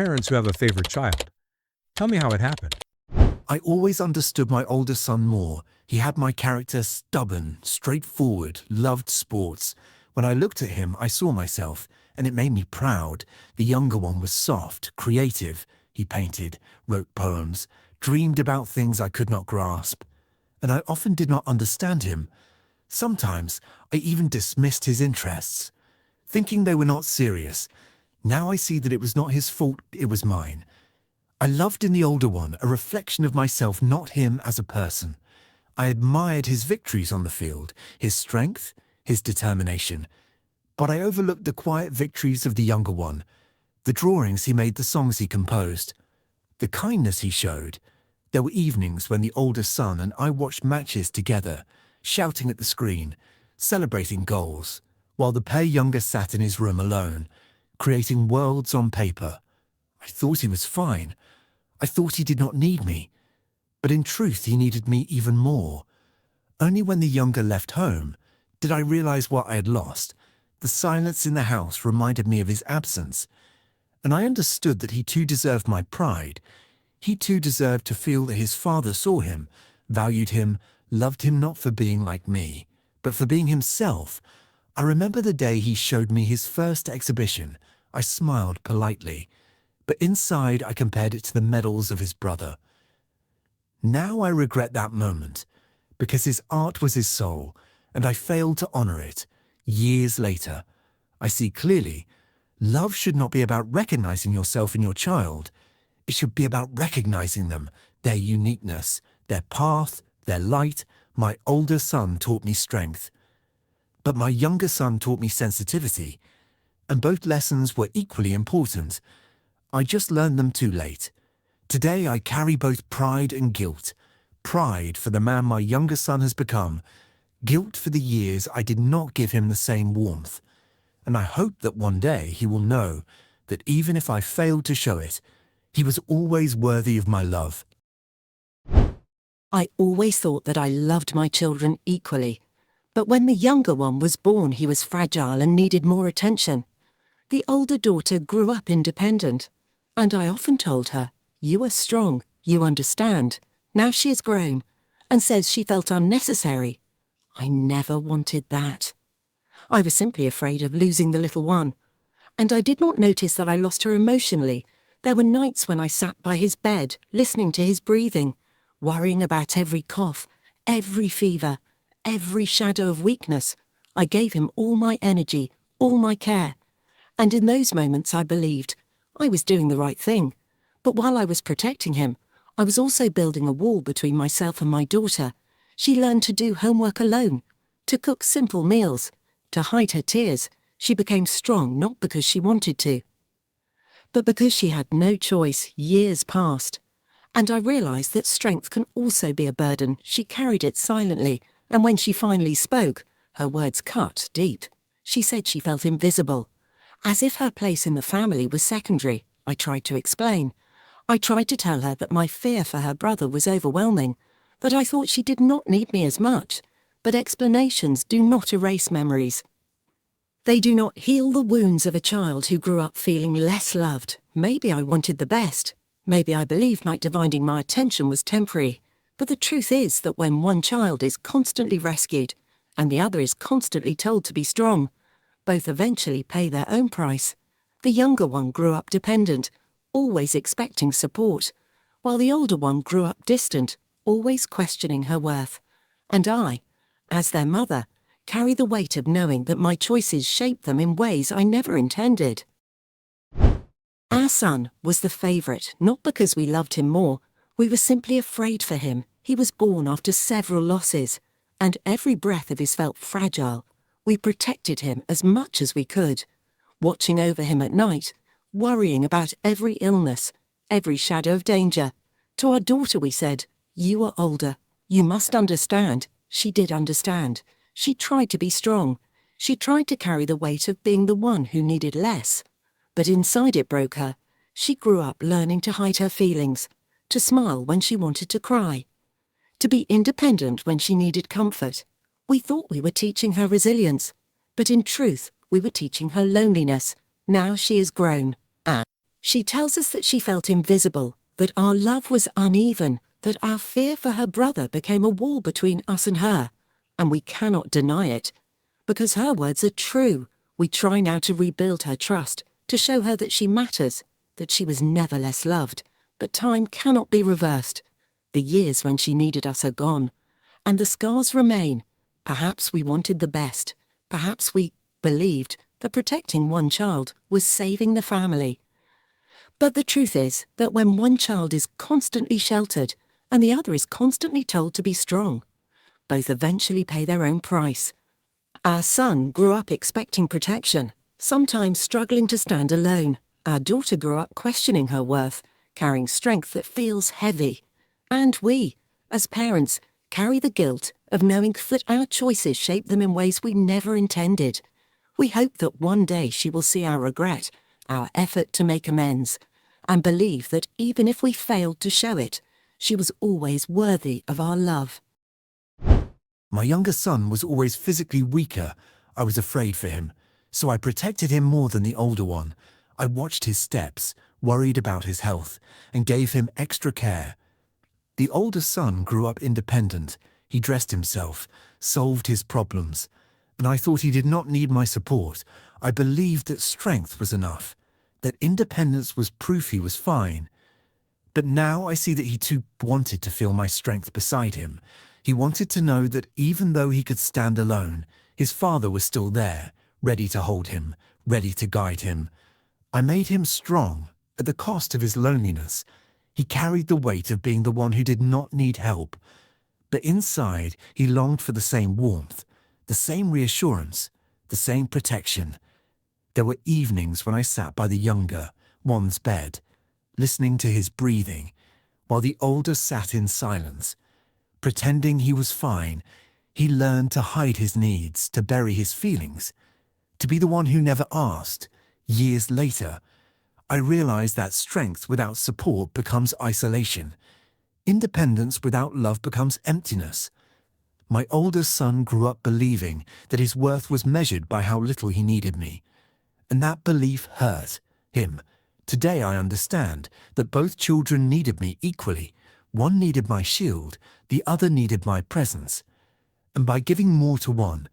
parents who have a favorite child. Tell me how it happened. I always understood my older son more. He had my character stubborn, straightforward, loved sports. When I looked at him, I saw myself, and it made me proud. The younger one was soft, creative. He painted, wrote poems, dreamed about things I could not grasp. And I often did not understand him. Sometimes I even dismissed his interests, thinking they were not serious. Now I see that it was not his fault, it was mine. I loved in the older one a reflection of myself, not him as a person. I admired his victories on the field, his strength, his determination. But I overlooked the quiet victories of the younger one, the drawings he made, the songs he composed, the kindness he showed. There were evenings when the older son and I watched matches together, shouting at the screen, celebrating goals, while the pair younger sat in his room alone, creating worlds on paper. I thought he was fine. I thought he did not need me. But in truth, he needed me even more. Only when the younger left home did I realize what I had lost. The silence in the house reminded me of his absence. And I understood that he too deserved my pride. He too deserved to feel that his father saw him, valued him, loved him not for being like me, but for being himself. I remember the day he showed me his first exhibition. I smiled politely, but inside I compared it to the medals of his brother. Now I regret that moment, because his art was his soul, and I failed to honor it. Years later, I see clearly, love should not be about recognizing yourself in your child. It should be about recognizing them, their uniqueness, their path, their light. My older son taught me strength, but my younger son taught me sensitivity, and both lessons were equally important. I just learned them too late. Today I carry both pride and guilt. Pride for the man my younger son has become, guilt for the years I did not give him the same warmth. And I hope that one day he will know that even if I failed to show it, he was always worthy of my love. I always thought that I loved my children equally. But when the younger one was born, he was fragile and needed more attention. The older daughter grew up independent, and I often told her, "You are strong, you understand." Now she is grown, and says she felt unnecessary. I never wanted that. I was simply afraid of losing the little one, and I did not notice that I lost her emotionally. There were nights when I sat by his bed, listening to his breathing, worrying about every cough, every fever, every shadow of weakness. I gave him all my energy, all my care, and in those moments I believed I was doing the right thing. But while I was protecting him, I was also building a wall between myself and my daughter. She learned to do homework alone, to cook simple meals, to hide her tears. She became strong not because she wanted to, but because she had no choice. Years passed, and I realized that strength can also be a burden. She carried it silently, and when she finally spoke, her words cut deep. She said she felt invisible, as if her place in the family was secondary. I tried to explain. I tried to tell her that my fear for her brother was overwhelming, that I thought she did not need me as much. But explanations do not erase memories. They do not heal the wounds of a child who grew up feeling less loved. Maybe I wanted the best. Maybe I believed my dividing my attention was temporary. But the truth is that when one child is constantly rescued, and the other is constantly told to be strong, both eventually pay their own price. The younger one grew up dependent, always expecting support, while the older one grew up distant, always questioning her worth. And I, as their mother, carry the weight of knowing that my choices shaped them in ways I never intended. Our son was the favorite, not because we loved him more. We were simply afraid for him. He was born after several losses, and every breath of his felt fragile. We protected him as much as we could, watching over him at night, worrying about every illness, every shadow of danger. To our daughter we said, "You are older. You must understand." She did understand. She tried to be strong. She tried to carry the weight of being the one who needed less. But inside it broke her. She grew up learning to hide her feelings, to smile when she wanted to cry, to be independent when she needed comfort. We thought we were teaching her resilience, but in truth, we were teaching her loneliness. Now she is grown, and She tells us that she felt invisible, that our love was uneven, that our fear for her brother became a wall between us and her, and we cannot deny it. Because her words are true, we try now to rebuild her trust, to show her that she matters, that she was never less loved, but time cannot be reversed. The years when she needed us are gone, and the scars remain. Perhaps we wanted the best. Perhaps we believed that protecting one child was saving the family. But the truth is that when one child is constantly sheltered and the other is constantly told to be strong, both eventually pay their own price. Our son grew up expecting protection, sometimes struggling to stand alone. Our daughter grew up questioning her worth, carrying strength that feels heavy. And we, as parents, carry the guilt of knowing that our choices shape them in ways we never intended. We hope that one day she will see our regret, our effort to make amends, and believe that even if we failed to show it, she was always worthy of our love. My younger son was always physically weaker. I was afraid for him, so I protected him more than the older one. I watched his steps, worried about his health, and gave him extra care. The older son grew up independent. He dressed himself, solved his problems, and I thought he did not need my support. I believed that strength was enough, that independence was proof he was fine. But now I see that he too wanted to feel my strength beside him. He wanted to know that even though he could stand alone, his father was still there, ready to hold him, ready to guide him. I made him strong, at the cost of his loneliness. He carried the weight of being the one who did not need help. But inside, he longed for the same warmth, the same reassurance, the same protection. There were evenings when I sat by the younger one's bed, listening to his breathing, while the older sat in silence. Pretending he was fine, he learned to hide his needs, to bury his feelings, to be the one who never asked. Years later, I realized that strength without support becomes isolation. Independence without love becomes emptiness. My older son grew up believing that his worth was measured by how little he needed me, and that belief hurt him. Today I understand that both children needed me equally. One needed my shield, the other needed my presence. And by giving more to one,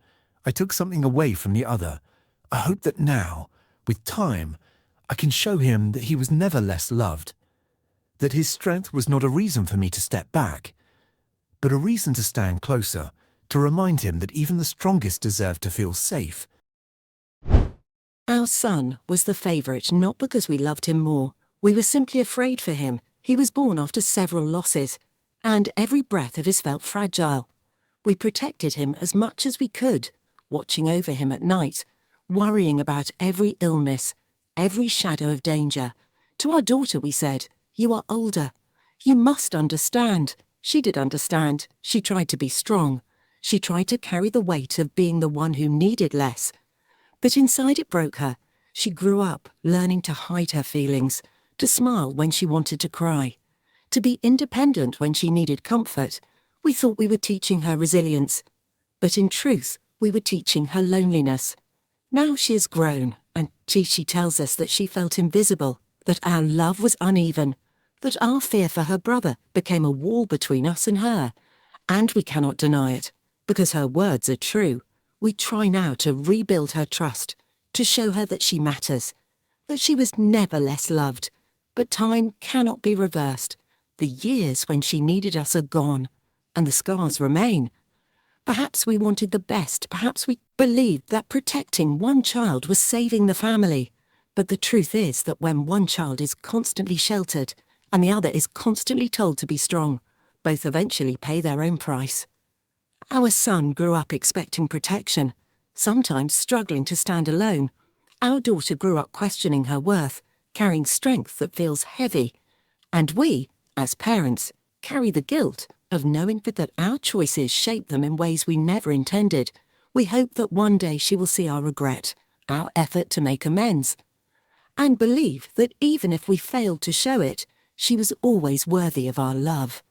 I took something away from the other. I hope that now, with time, I can show him that he was never less loved, that his strength was not a reason for me to step back, but a reason to stand closer, to remind him that even the strongest deserve to feel safe. Our son was the favourite not because we loved him more. We were simply afraid for him. He was born after several losses, and every breath of his felt fragile. We protected him as much as we could, watching over him at night, worrying about every illness, every shadow of danger. To our daughter we said, "You are older. You must understand." She did understand. She tried to be strong. She tried to carry the weight of being the one who needed less. But inside it broke her. She grew up learning to hide her feelings, to smile when she wanted to cry, to be independent when she needed comfort. We thought we were teaching her resilience, but in truth, we were teaching her loneliness. Now she has grown, and she tells us that she felt invisible, that our love was uneven, that our fear for her brother became a wall between us and her. And we cannot deny it, because her words are true. We try now to rebuild her trust, to show her that she matters, that she was never less loved. But time cannot be reversed. The years when she needed us are gone, and the scars remain. Perhaps we wanted the best. Perhaps we believed that protecting one child was saving the family. But the truth is that when one child is constantly sheltered and the other is constantly told to be strong, both eventually pay their own price. Our son grew up expecting protection, sometimes struggling to stand alone. Our daughter grew up questioning her worth, carrying strength that feels heavy. And we, as parents, carry the guilt of knowing that our choices shape them in ways we never intended. We hope that one day she will see our regret, our effort to make amends, and believe that even if we failed to show it, she was always worthy of our love.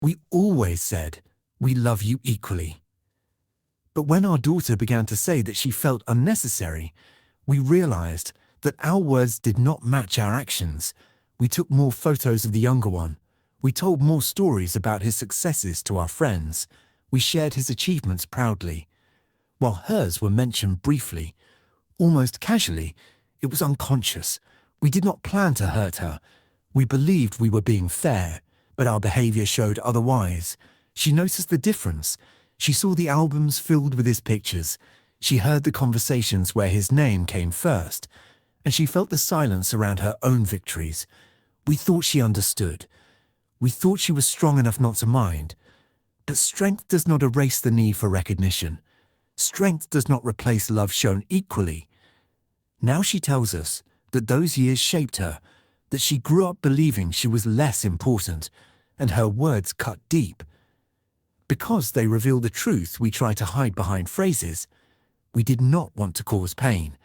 We always said, "We love you equally." But when our daughter began to say that she felt unnecessary, we realized that our words did not match our actions. We took more photos of the younger one. We told more stories about his successes to our friends. We shared his achievements proudly. While hers were mentioned briefly, almost casually, it was unconscious. We did not plan to hurt her. We believed we were being fair, but our behavior showed otherwise. She noticed the difference. She saw the albums filled with his pictures. She heard the conversations where his name came first, and she felt the silence around her own victories. We thought she understood. We thought she was strong enough not to mind. But strength does not erase the need for recognition. Strength does not replace love shown equally. Now she tells us that those years shaped her, that she grew up believing she was less important, and her words cut deep. Because they reveal the truth we try to hide behind phrases. We did not want to cause pain,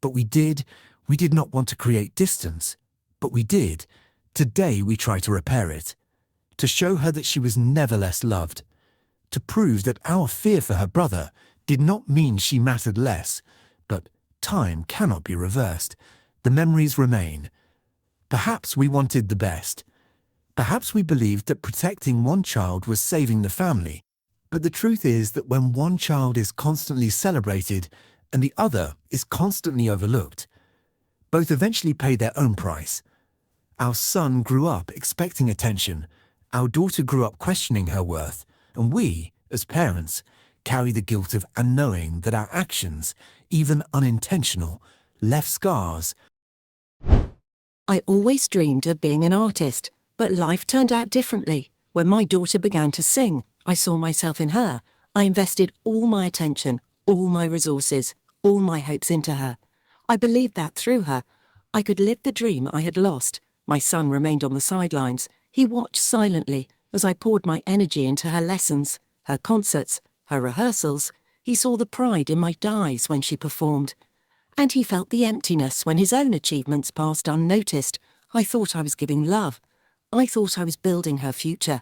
but we did. We did not want to create distance, but we did. Today we try to repair it, to show her that she was never less loved, to prove that our fear for her brother did not mean she mattered less, but time cannot be reversed. The memories remain. Perhaps we wanted the best. Perhaps we believed that protecting one child was saving the family. But the truth is that when one child is constantly celebrated and the other is constantly overlooked, both eventually pay their own price. Our son grew up expecting attention. Our daughter grew up questioning her worth. And we, as parents, carry the guilt of unknowing that our actions, even unintentional, left scars. I always dreamed of being an artist, but life turned out differently. When my daughter began to sing, I saw myself in her. I invested all my attention, all my resources, all my hopes into her. I believed that through her, I could live the dream I had lost. My son remained on the sidelines. He watched silently as I poured my energy into her lessons, her concerts, her rehearsals. He saw the pride in my dies when she performed. And he felt the emptiness when his own achievements passed unnoticed. I thought I was giving love. I thought I was building her future.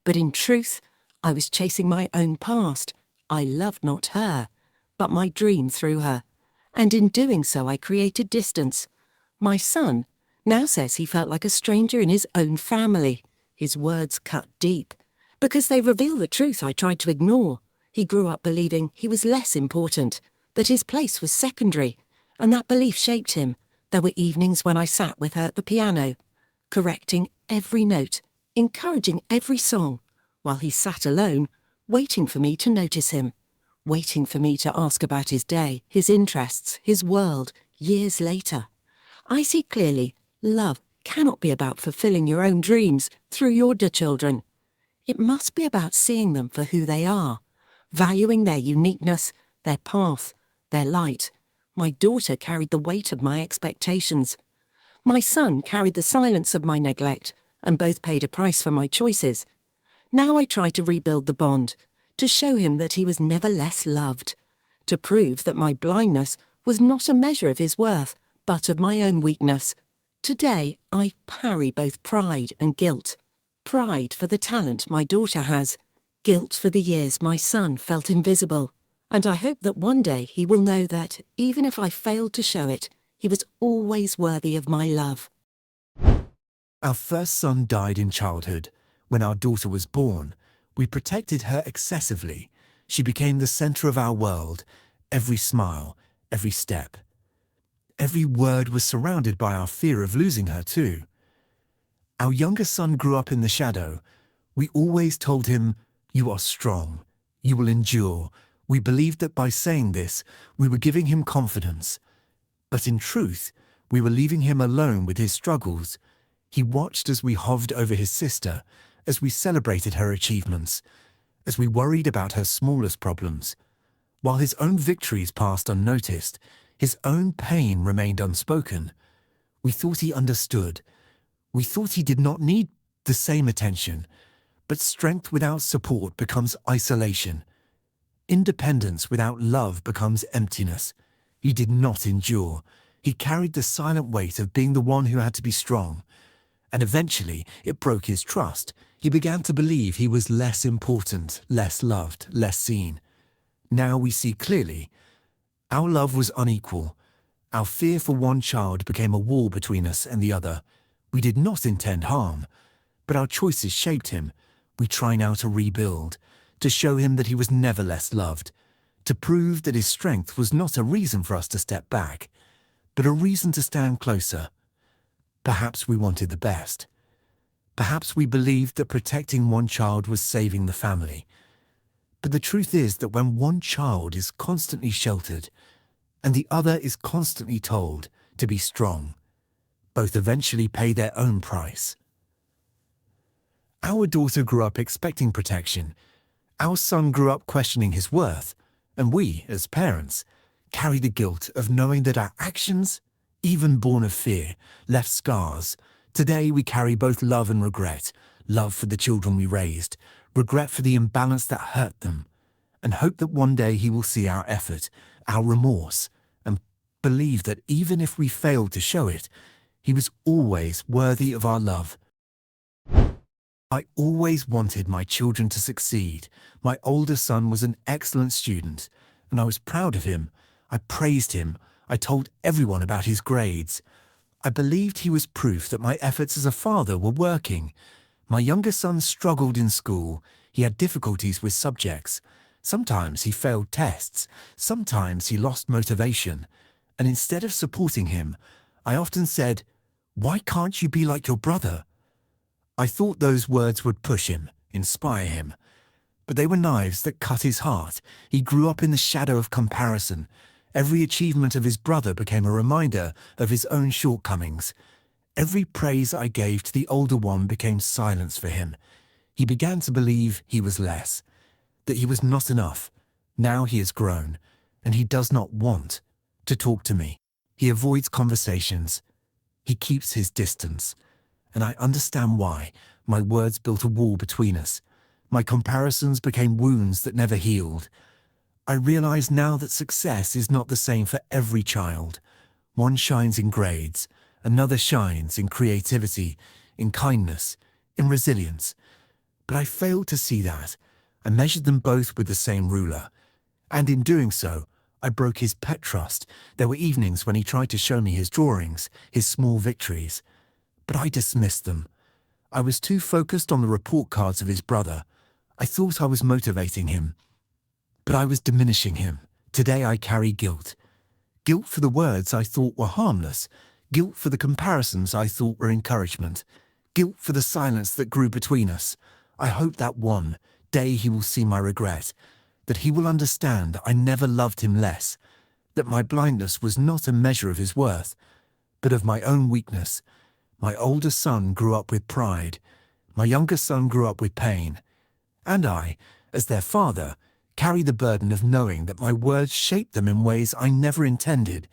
But in truth, I was chasing my own past. I loved not her, but my dream through her. And in doing so, I created distance. My son now says he felt like a stranger in his own family. His words cut deep, because they reveal the truth I tried to ignore. He grew up believing he was less important, that his place was secondary, and that belief shaped him. There were evenings when I sat with her at the piano, correcting every note, encouraging every song, while he sat alone, waiting for me to notice him, waiting for me to ask about his day, his interests, his world, years later. I see clearly, love cannot be about fulfilling your own dreams through your children. It must be about seeing them for who they are, valuing their uniqueness, their path, their light. My daughter carried the weight of my expectations. My son carried the silence of my neglect, and both paid a price for my choices. Now I try to rebuild the bond, to show him that he was never less loved, to prove that my blindness was not a measure of his worth, but of my own weakness. Today I parry both pride and guilt. Pride for the talent my daughter has, guilt for the years my son felt invisible. And I hope that one day he will know that, even if I failed to show it, he was always worthy of my love. Our first son died in childhood. When our daughter was born, we protected her excessively. She became the center of our world. Every smile, every step, every word was surrounded by our fear of losing her too. Our younger son grew up in the shadow. We always told him, "You are strong. You will endure." We believed that by saying this, we were giving him confidence. But in truth, we were leaving him alone with his struggles. He watched as we hovered over his sister, as we celebrated her achievements, as we worried about her smallest problems. While his own victories passed unnoticed, his own pain remained unspoken. We thought he understood. We thought he did not need the same attention. But strength without support becomes isolation. Independence without love becomes emptiness. He did not endure. He carried the silent weight of being the one who had to be strong. And eventually, it broke his trust. He began to believe he was less important, less loved, less seen. Now we see clearly. Our love was unequal. Our fear for one child became a wall between us and the other. We did not intend harm, but our choices shaped him. We try now to rebuild, to show him that he was never less loved, to prove that his strength was not a reason for us to step back, but a reason to stand closer. Perhaps we wanted the best. Perhaps we believed that protecting one child was saving the family. But the truth is that when one child is constantly sheltered and the other is constantly told to be strong, both eventually pay their own price. Our daughter grew up expecting protection. Our son grew up questioning his worth. And we, as parents, carry the guilt of knowing that our actions, even born of fear, left scars. Today we carry both love and regret. Love for the children we raised, regret for the imbalance that hurt them, and hope that one day he will see our effort, our remorse, and believe that even if we failed to show it, he was always worthy of our love. I always wanted my children to succeed. My older son was an excellent student, and I was proud of him. I praised him. I told everyone about his grades. I believed he was proof that my efforts as a father were working. My younger son struggled in school. He had difficulties with subjects. Sometimes he failed tests. Sometimes he lost motivation. And instead of supporting him, I often said, "Why can't you be like your brother?" I thought those words would push him, inspire him. But they were knives that cut his heart. He grew up in the shadow of comparison. Every achievement of his brother became a reminder of his own shortcomings. Every praise I gave to the older one became silence for him. He began to believe he was less, that he was not enough. Now he has grown, and he does not want to talk to me. He avoids conversations. He keeps his distance. And I understand why. My words built a wall between us. My comparisons became wounds that never healed. I realize now that success is not the same for every child. One shines in grades, another shines in creativity, in kindness, in resilience. But I failed to see that. I measured them both with the same ruler. And in doing so, I broke his pet trust. There were evenings when he tried to show me his drawings, his small victories. But I dismissed them. I was too focused on the report cards of his brother. I thought I was motivating him, but I was diminishing him. Today I carry guilt. Guilt for the words I thought were harmless. Guilt for the comparisons I thought were encouragement. Guilt for the silence that grew between us. I hope that one day he will see my regret, that he will understand I never loved him less, that my blindness was not a measure of his worth, but of my own weakness. My older son grew up with pride. My younger son grew up with pain. And I, as their father, carry the burden of knowing that my words shaped them in ways I never intended.